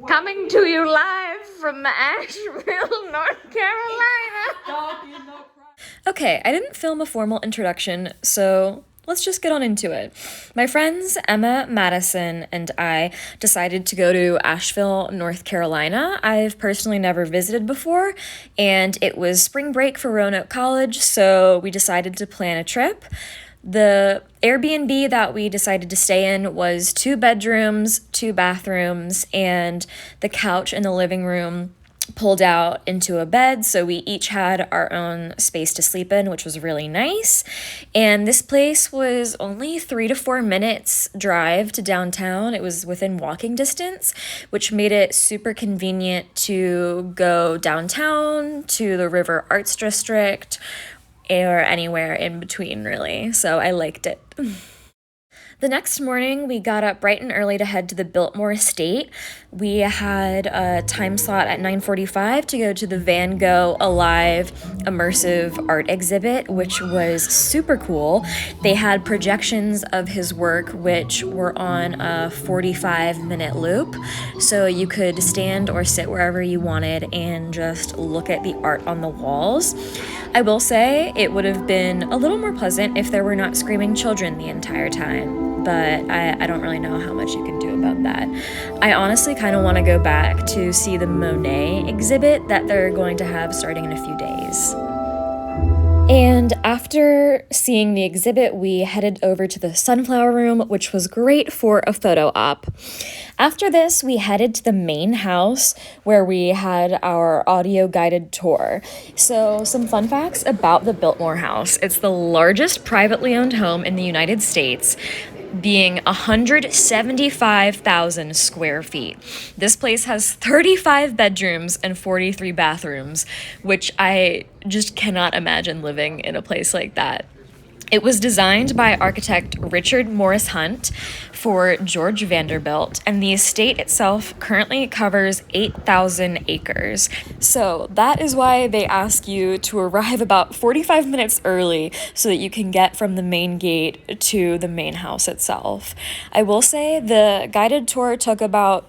Coming to you live from Asheville, North Carolina. Okay, I didn't film a formal introduction, so let's just get on into it. My friends Emma, Madison, and I decided to go to Asheville, North Carolina. I've personally never visited before, and it was spring break for Roanoke College, so we decided to plan a trip. The Airbnb that we decided to stay in was 2 bedrooms, 2 bathrooms, and the couch in the living room pulled out into a bed, so we each had our own space to sleep in, which was really nice. And this place was only 3 to 4 minutes drive to downtown. It was within walking distance, which made it super convenient to go downtown to the River Arts District or anywhere in between, really. So I liked it. The next morning, we got up bright and early to head to the Biltmore Estate. We had a time slot at 9:45 to go to the Van Gogh Alive immersive art exhibit, which was super cool. They had projections of his work, which were on a 45-minute loop, so you could stand or sit wherever you wanted and just look at the art on the walls. I will say it would have been a little more pleasant if there were not screaming children the entire time, but I don't really know how much you can do about that. I honestly kind of want to go back to see the Monet exhibit that they're going to have starting in a few days. And after seeing the exhibit, we headed over to the Sunflower Room, which was great for a photo op. After this, we headed to the main house where we had our audio guided tour. So some fun facts about the Biltmore House. It's the largest privately owned home in the United States, being 175,000 square feet. This place has 35 bedrooms and 43 bathrooms, which I just cannot imagine living in a place like that. It was designed by architect Richard Morris Hunt for George Vanderbilt, and the estate itself currently covers 8,000 acres. So that is why they ask you to arrive about 45 minutes early so that you can get from the main gate to the main house itself. I will say the guided tour took about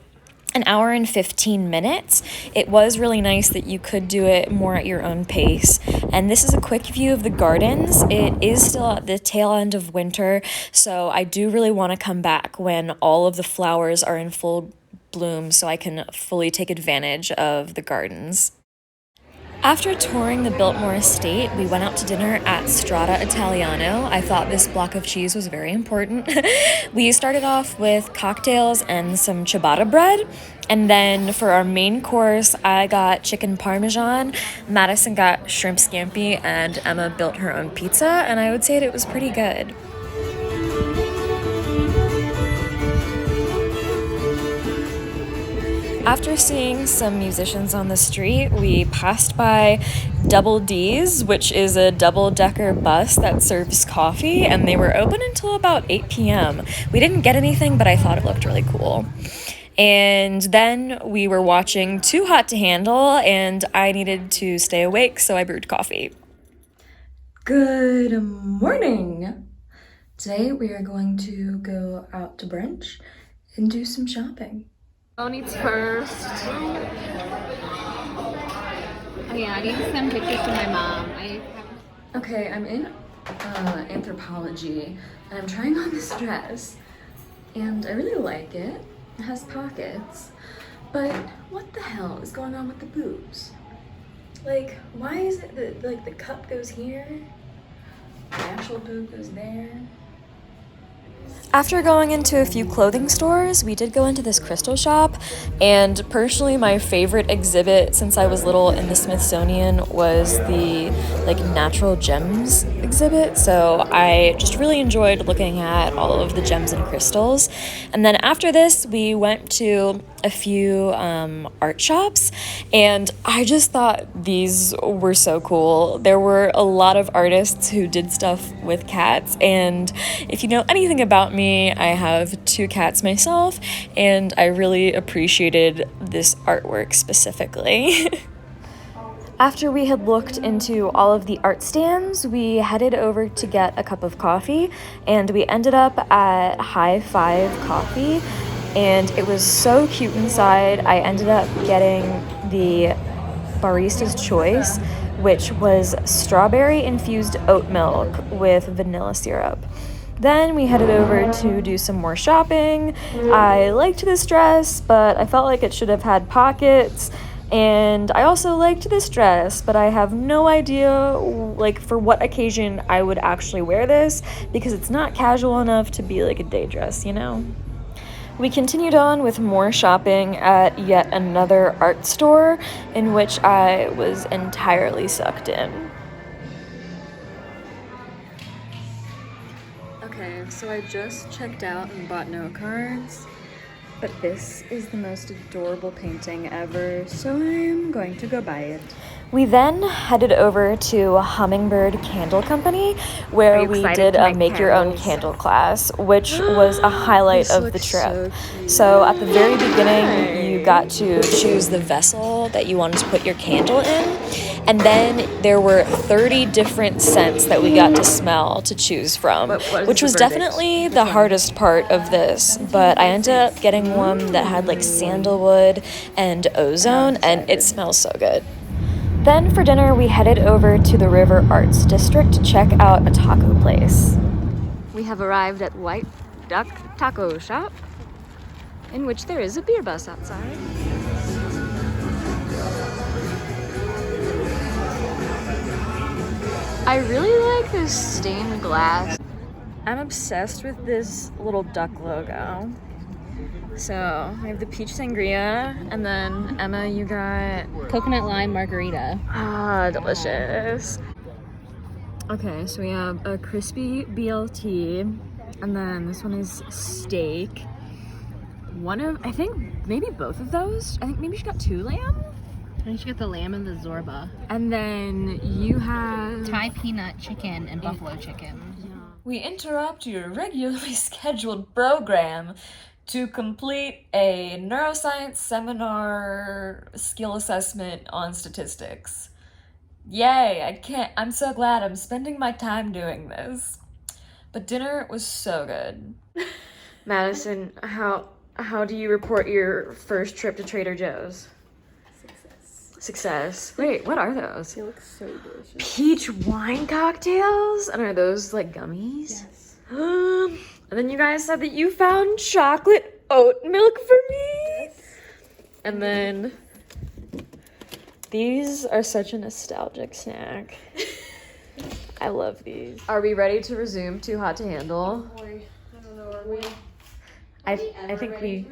an hour and 15 minutes. It was really nice that you could do it more at your own pace. And this is a quick view of the gardens. It is still at the tail end of winter, so I do really want to come back when all of the flowers are in full bloom so I can fully take advantage of the gardens. After touring the Biltmore Estate, we went out to dinner at Strada Italiano. I thought this block of cheese was very important. We started off with cocktails and some ciabatta bread, and then for our main course, I got chicken parmesan, Madison got shrimp scampi, and Emma built her own pizza, and I would say that it was pretty good. After seeing some musicians on the street, we passed by Double D's, which is a double-decker bus that serves coffee, and they were open until about 8 p.m. We didn't get anything, but I thought it looked really cool. And then we were watching Too Hot to Handle, and I needed to stay awake, so I brewed coffee. Good morning. Today we are going to go out to brunch and do some shopping. Phone eats first. Oh yeah, I need to send pictures to my mom. Okay, I'm in anthropology and I'm trying on this dress and I really like it. It has pockets, but what the hell is going on with the boobs? Like, why is it that like the cup goes here, the actual boob goes there? After going into a few clothing stores, we did go into this crystal shop, and personally my favorite exhibit since I was little in the Smithsonian was the natural gems exhibit, so I just really enjoyed looking at all of the gems and crystals. And then after this, we went to a few art shops, and I just thought these were so cool. There were a lot of artists who did stuff with cats, and if you know anything about me, I have 2 cats myself, and I really appreciated this artwork specifically. After we had looked into all of the art stands, we headed over to get a cup of coffee, and we ended up at High Five Coffee. and it was so cute inside. I ended up getting the Baristas Choice, which was strawberry infused oat milk with vanilla syrup. Then we headed over to do some more shopping. I liked this dress, but I felt like it should have had pockets. And I also liked this dress, but I have no idea like for what occasion I would actually wear this, because it's not casual enough to be like a day dress, you know? We continued on with more shopping at yet another art store in which I was entirely sucked in. Okay, so I just checked out and bought note cards, but this is the most adorable painting ever, so I'm going to go buy it. We then headed over to Hummingbird Candle Company, where we did a make-your-own candle class, which was a highlight of the trip. So at the very beginning, you got to choose the vessel that you wanted to put your candle in, and then there were 30 different scents that we got to smell to choose from, which was definitely the hardest part of this, but I ended up getting one that had like sandalwood and ozone, and it smells so good. Then for dinner, we headed over to the River Arts District to check out a taco place. We have arrived at White Duck Taco Shop, in which there is a beer bus outside. I really like this stained glass. I'm obsessed with this little duck logo. So we have the peach sangria, and then Emma, you got Coconut lime margarita. ah, delicious. Okay, so we have a crispy BLT, and then this one is steak. I think maybe both of those. I think maybe she got 2 lamb. I think she got the lamb and the zorba. And then you have Thai peanut chicken and buffalo chicken. We interrupt your regularly scheduled program to complete a neuroscience seminar skill assessment on statistics. Yay, I'm so glad I'm spending my time doing this. But dinner was so good. Madison, how do you report your first trip to Trader Joe's? Success. Wait, what are those? They look so delicious. Peach wine cocktails? And are those like gummies? Yes. And then you guys said that you found chocolate oat milk for me? Yes. And then these are such a nostalgic snack. I love these. Are we ready to resume Too Hot to Handle? Boy, I don't know, are we? I think we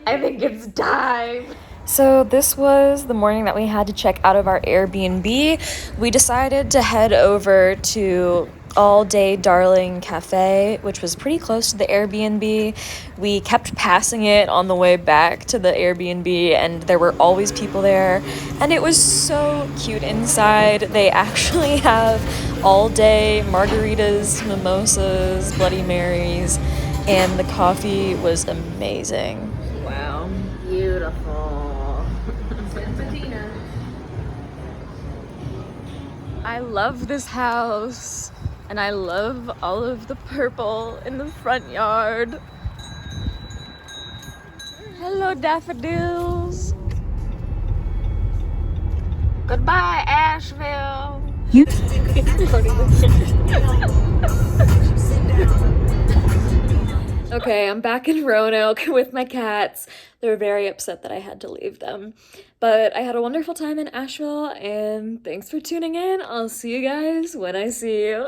I think it's time. So this was the morning that we had to check out of our Airbnb. We decided to head over to All Day Darling Cafe, which was pretty close to the Airbnb. We kept passing it on the way back to the Airbnb, and there were always people there, and it was so cute inside. They actually have all day margaritas, mimosas, Bloody Marys, and the coffee was amazing. Wow, beautiful. I love this house, and I love all of the purple in the front yard. Hello, daffodils. Goodbye, Asheville. Okay, I'm back in Roanoke with my cats. They were very upset that I had to leave them. But I had a wonderful time in Asheville, and thanks for tuning in. I'll see you guys when I see you.